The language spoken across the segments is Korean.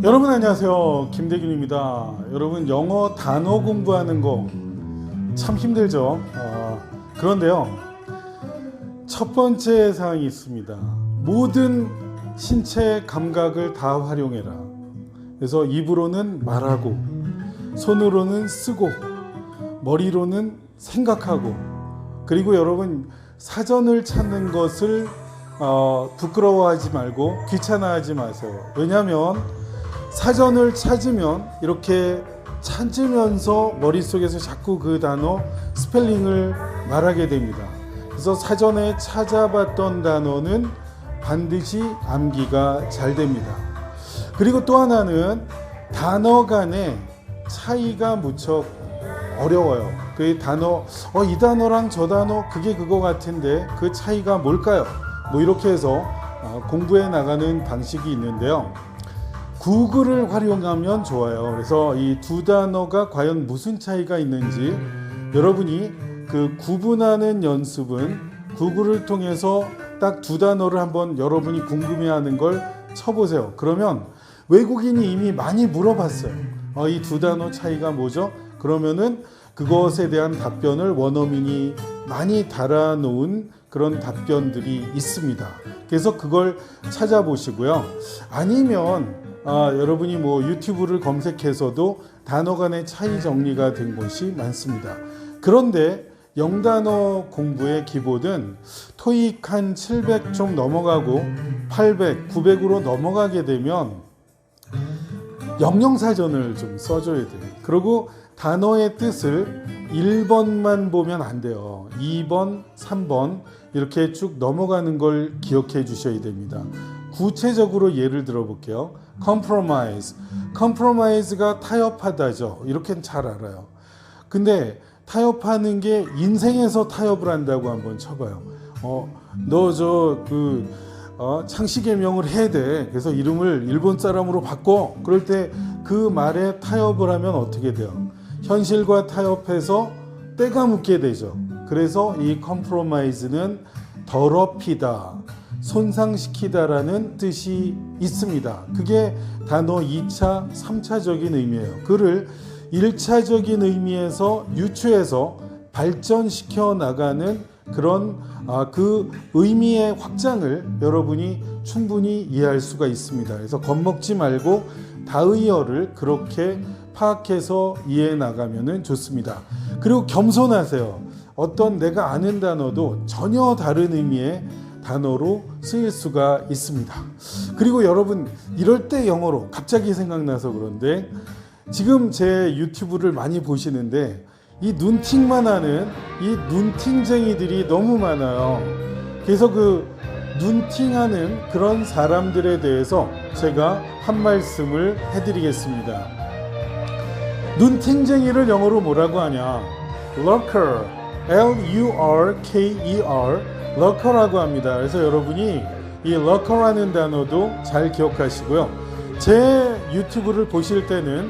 여러분 안녕하세요. 김대균입니다. 여러분 영어 단어 공부하는 거 참 힘들죠. 그런데요, 첫 번째 사항이 있습니다. 모든 신체 감각을 다 활용해라. 그래서 입으로는 말하고, 손으로는 쓰고, 머리로는 생각하고, 그리고 여러분 사전을 찾는 것을 부끄러워하지 말고 귀찮아하지 마세요. 왜냐하면 사전을 찾으면 이렇게 찾으면서 머릿속에서 자꾸 그 단어 스펠링을 말하게 됩니다. 그래서 사전에 찾아봤던 단어는 반드시 암기가 잘 됩니다. 그리고 또 하나는 단어 간의 차이가 무척 어려워요. 그 단어, 이 단어랑 저 단어 그게 그거 같은데 그 차이가 뭘까요? 뭐 이렇게 해서 공부해 나가는 방식이 있는데요. 구글을 활용하면 좋아요. 그래서 이 두 단어가 과연 무슨 차이가 있는지 여러분이 그 구분하는 연습은 구글을 통해서 딱 두 단어를 한번 여러분이 궁금해하는 걸 쳐보세요. 그러면 외국인이 이미 많이 물어봤어요. 이 두 단어 차이가 뭐죠? 그러면은 그것에 대한 답변을 원어민이 많이 달아놓은 그런 답변들이 있습니다. 그래서 그걸 찾아보시고요. 아니면 여러분이 뭐 유튜브를 검색해서도 단어 간의 차이 정리가 된 곳이 많습니다. 그런데 영단어 공부의 기본은 토익 한 700 좀 넘어가고 800, 900으로 넘어가게 되면 영영사전을 좀 써줘야 돼요. 그리고 단어의 뜻을 1번만 보면 안 돼요. 2번, 3번 이렇게 쭉 넘어가는 걸 기억해 주셔야 됩니다. 구체적으로 예를 들어 볼게요. compromise. compromise가 타협하다죠. 이렇게는 잘 알아요. 근데 타협하는 게 인생에서 타협을 한다고 한번 쳐봐요. 너 창씨의 명을 해야 돼. 그래서 이름을 일본 사람으로 바꿔. 그럴 때 그 말에 타협을 하면 어떻게 돼요? 현실과 타협해서 때가 묻게 되죠. 그래서 이 compromise는 더럽히다, 손상시키다라는 뜻이 있습니다. 그게 단어 2차, 3차적인 의미예요. 그를 1차적인 의미에서 유추해서 발전시켜 나가는 그런 그 의미의 확장을 여러분이 충분히 이해할 수가 있습니다. 그래서 겁먹지 말고 다의어를 그렇게 파악해서 이해해 나가면 좋습니다. 그리고 겸손하세요. 어떤 내가 아는 단어도 전혀 다른 의미의 단어로 쓰일 수가 있습니다. 그리고 여러분 이럴 때 영어로 갑자기 생각나서 그런데 지금 제 유튜브를 많이 보시는데 이 눈팅만 하는 이 눈팅쟁이들이 너무 많아요. 그래서 그 눈팅하는 그런 사람들에 대해서 제가 한 말씀을 해드리겠습니다. 눈팅쟁이를 영어로 뭐라고 하냐? lurker, L-U-R-K-E-R, lurker라고 합니다. 그래서 여러분이 이 lurker라는 단어도 잘 기억하시고요. 제 유튜브를 보실 때는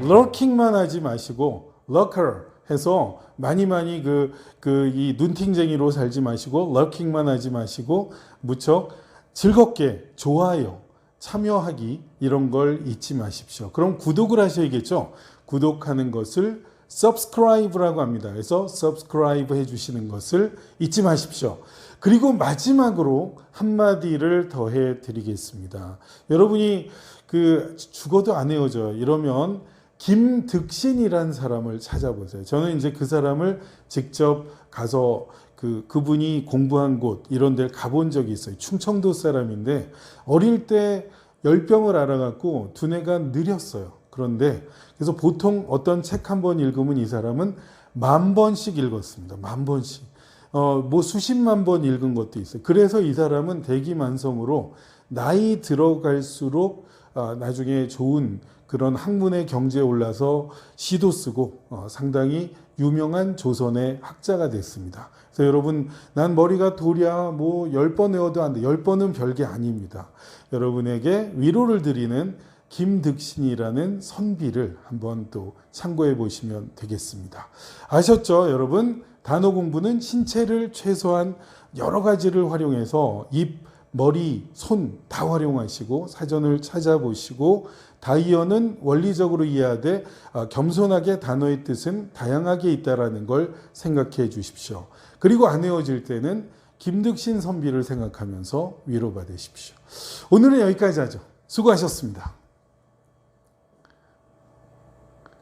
lurking만 하지 마시고 lurker 해서 많이 이 눈팅쟁이로 살지 마시고 lurking만 하지 마시고 무척 즐겁게 좋아요, 참여하기 이런 걸 잊지 마십시오. 그럼 구독을 하셔야겠죠. 구독하는 것을 subscribe라고 합니다. 그래서 subscribe 해주시는 것을 잊지 마십시오. 그리고 마지막으로 한마디를 더해 드리겠습니다. 여러분이 죽어도 안 헤어져 이러면 김득신이라는 사람을 찾아보세요. 저는 이제 그 사람을 직접 가서 그분이 공부한 곳 이런 데를 가본 적이 있어요. 충청도 사람인데 어릴 때 열병을 앓아갖고 두뇌가 느렸어요. 그런데 그래서 보통 어떤 책 한 번 읽으면 이 사람은 10,000번씩 읽었습니다. 10,000번씩. 뭐 수십만 번 읽은 것도 있어요. 그래서 이 사람은 대기만성으로 나이 들어갈수록 나중에 좋은 그런 학문의 경지에 올라서 시도 쓰고 상당히 유명한 조선의 학자가 됐습니다. 그래서 여러분 난 머리가 도랴 뭐 10번 외워도 안 돼. 10번은 별게 아닙니다. 여러분에게 위로를 드리는 김득신이라는 선비를 한번 또 참고해 보시면 되겠습니다. 아셨죠? 여러분 단어 공부는 신체를 최소한 여러 가지를 활용해서 입, 머리, 손 다 활용하시고 사전을 찾아보시고 다이어는 원리적으로 이해하되 겸손하게 단어의 뜻은 다양하게 있다는 걸 생각해 주십시오. 그리고 안 헤어질 때는 김득신 선비를 생각하면서 위로받으십시오. 오늘은 여기까지 하죠. 수고하셨습니다.